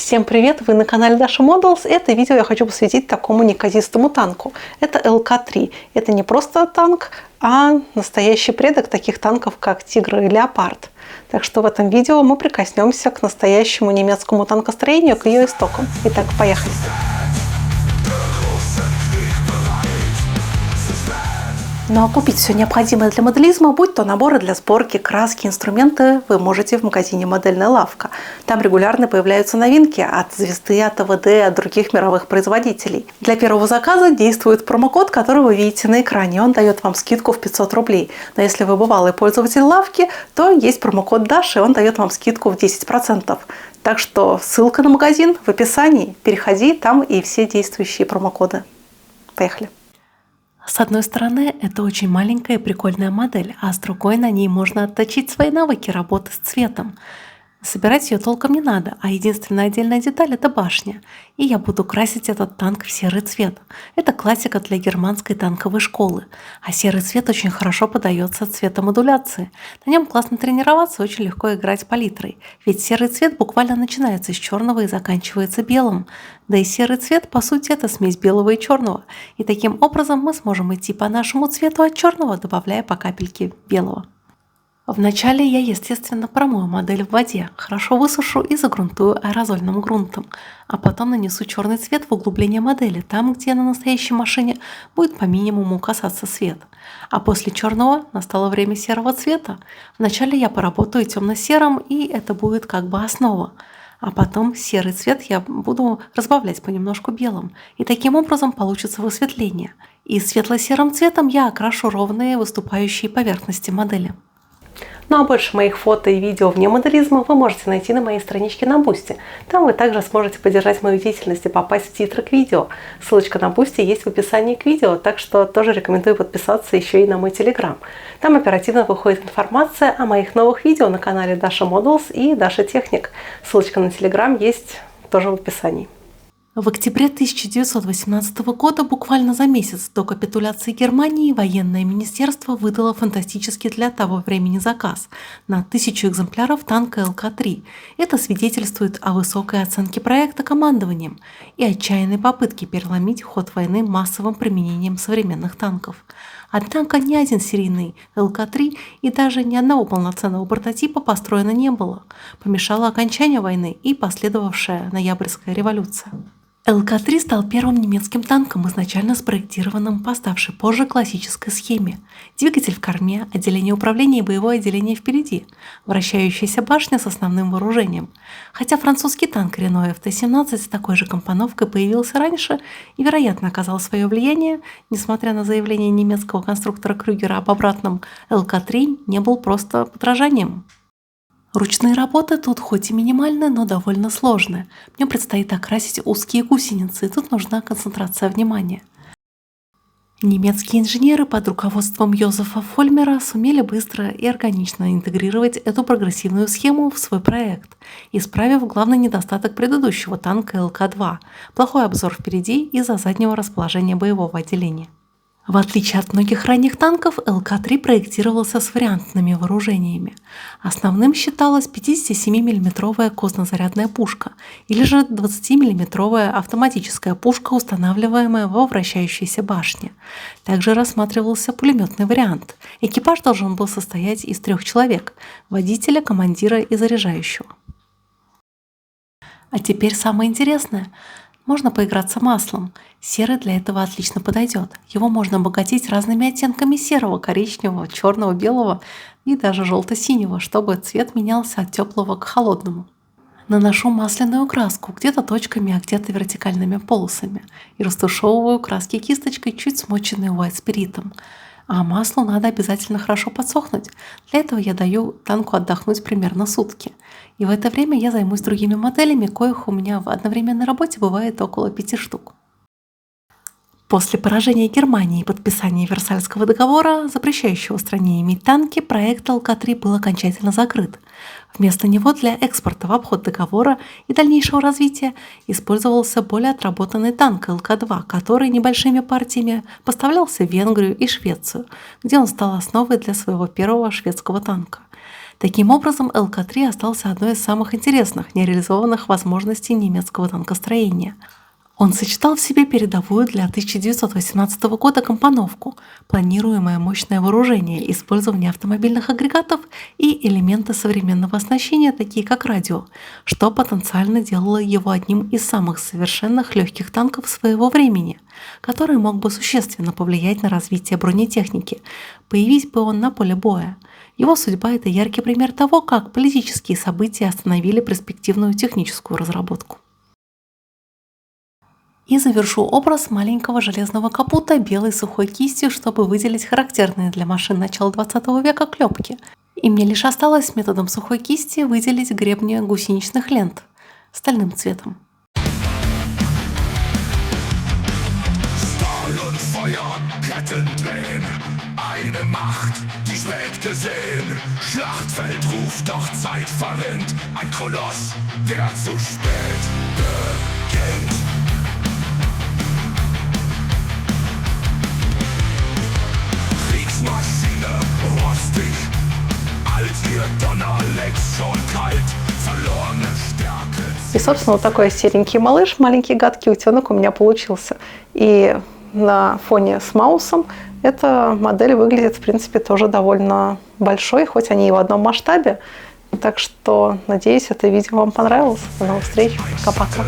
Всем привет! Вы на канале Dasha Models. Это видео я хочу посвятить такому неказистому танку. Это ЛК-3. Это не просто танк, а настоящий предок таких танков, как Тигр и Леопард. Так что в этом видео мы прикоснемся к настоящему немецкому танкостроению, к ее истокам. Итак, поехали! Ну а купить все необходимое для моделизма, будь то наборы для сборки, краски, инструменты, вы можете в магазине «Модельная лавка». Там регулярно появляются новинки от Звезды, от АВД, от других мировых производителей. Для первого заказа действует промокод, который вы видите на экране. Он дает вам скидку в 500 рублей. Но если вы бывалый пользователь лавки, то есть промокод Dasha, и он дает вам скидку в 10%. Так что ссылка на магазин в описании. Переходи, там и все действующие промокоды. Поехали! С одной стороны, это очень маленькая и прикольная модель, а с другой на ней можно отточить свои навыки работы с цветом. Собирать ее толком не надо, а единственная отдельная деталь – это башня. И я буду красить этот танк в серый цвет. Это классика для германской танковой школы. А серый цвет очень хорошо подается цветомодуляции. На нем классно тренироваться, очень легко играть палитрой. Ведь серый цвет буквально начинается с черного и заканчивается белым. Да и серый цвет, по сути, это смесь белого и черного. И таким образом мы сможем идти по нашему цвету от черного, добавляя по капельке белого. Вначале я, естественно, промою модель в воде, хорошо высушу и загрунтую аэрозольным грунтом, а потом нанесу черный цвет в углубление модели, там, где на настоящей машине будет по минимуму касаться свет. А после черного настало время серого цвета. Вначале я поработаю темно-серым, и это будет как бы основа. А потом серый цвет я буду разбавлять понемножку белым, и таким образом получится высветление. И светло-серым цветом я окрашу ровные выступающие поверхности модели. Ну а больше моих фото и видео вне моделизма вы можете найти на моей страничке на Boosty. Там вы также сможете поддержать мою деятельность и попасть в титры к видео. Ссылочка на Boosty есть в описании к видео, так что тоже рекомендую подписаться еще и на мой Telegram. Там оперативно выходит информация о моих новых видео на канале Dasha Models и Dasha Technic. Ссылочка на Telegram есть тоже в описании. В октябре 1918 года, буквально за месяц до капитуляции Германии, военное министерство выдало фантастический для того времени заказ на 1000 экземпляров танка ЛК-3. Это свидетельствует о высокой оценке проекта командованием и отчаянной попытке переломить ход войны массовым применением современных танков. Однако ни один серийный ЛК-3 и даже ни одного полноценного прототипа построено не было. Помешало окончанию войны и последовавшая ноябрьская революция. ЛК-3 стал первым немецким танком, изначально спроектированным по ставшей позже классической схеме. Двигатель в корме, отделение управления и боевое отделение впереди, вращающаяся башня с основным вооружением. Хотя французский танк Renault FT-17 с такой же компоновкой появился раньше и, вероятно, оказал свое влияние, несмотря на заявление немецкого конструктора Крюгера об обратном, ЛК-3 не был просто подражанием. Ручные работы тут хоть и минимальны, но довольно сложны. Мне предстоит окрасить узкие гусеницы, и тут нужна концентрация внимания. Немецкие инженеры под руководством Йозефа Фольмера сумели быстро и органично интегрировать эту прогрессивную схему в свой проект, исправив главный недостаток предыдущего танка ЛК-2 – плохой обзор впереди из-за заднего расположения боевого отделения. В отличие от многих ранних танков, ЛК-3 проектировался с вариантными вооружениями. Основным считалась 57 мм костнозарядная пушка или же 20 мм автоматическая пушка, устанавливаемая во вращающейся башне. Также рассматривался пулеметный вариант. Экипаж должен был состоять из 3 человек – водителя, командира и заряжающего. А теперь самое интересное. Можно поиграться маслом. Серый для этого отлично подойдет. Его можно обогатить разными оттенками серого, коричневого, черного, белого и даже желто-синего, чтобы цвет менялся от теплого к холодному. Наношу масляную краску, где-то точками, а где-то вертикальными полосами, и растушевываю краски кисточкой, чуть смоченной white-спиритом. А маслу надо обязательно хорошо подсохнуть. Для этого я даю танку отдохнуть примерно сутки. И в это время я займусь другими моделями, коих у меня в одновременной работе бывает около 5 штук. После поражения Германии и подписания Версальского договора, запрещающего стране иметь танки, проект ЛК-3 был окончательно закрыт. Вместо него для экспорта в обход договора и дальнейшего развития использовался более отработанный танк ЛК-2, который небольшими партиями поставлялся в Венгрию и Швецию, где он стал основой для своего первого шведского танка. Таким образом, ЛК-3 остался одной из самых интересных нереализованных возможностей немецкого танкостроения. Он сочетал в себе передовую для 1918 года компоновку, планируемое мощное вооружение, использование автомобильных агрегатов и элементы современного оснащения, такие как радио, что потенциально делало его одним из самых совершенных легких танков своего времени, который мог бы существенно повлиять на развитие бронетехники, появись бы он на поле боя. Его судьба – это яркий пример того, как политические события остановили перспективную техническую разработку. И завершу образ маленького железного капута белой сухой кистью, чтобы выделить характерные для машин начала 20 века клепки. И мне лишь осталось методом сухой кисти выделить гребни гусеничных лент стальным цветом. Eine Macht, die spät gesehen. Schlachtfeld ruft, doch Zeit verrinnt. Ein Koloss, der zu spät beginnt. Kriegsmaschine, rostig. Alt, ihr Donner leckt schon kalt. Verlorene Stärke. И, собственно, вот такой серенький малыш, маленький гадкий утенок у меня получился. И на фоне с Маусом эта модель выглядит, в принципе, тоже довольно большой, хоть они и в одном масштабе. Так что, надеюсь, это видео вам понравилось. До новых встреч. Пока-пока.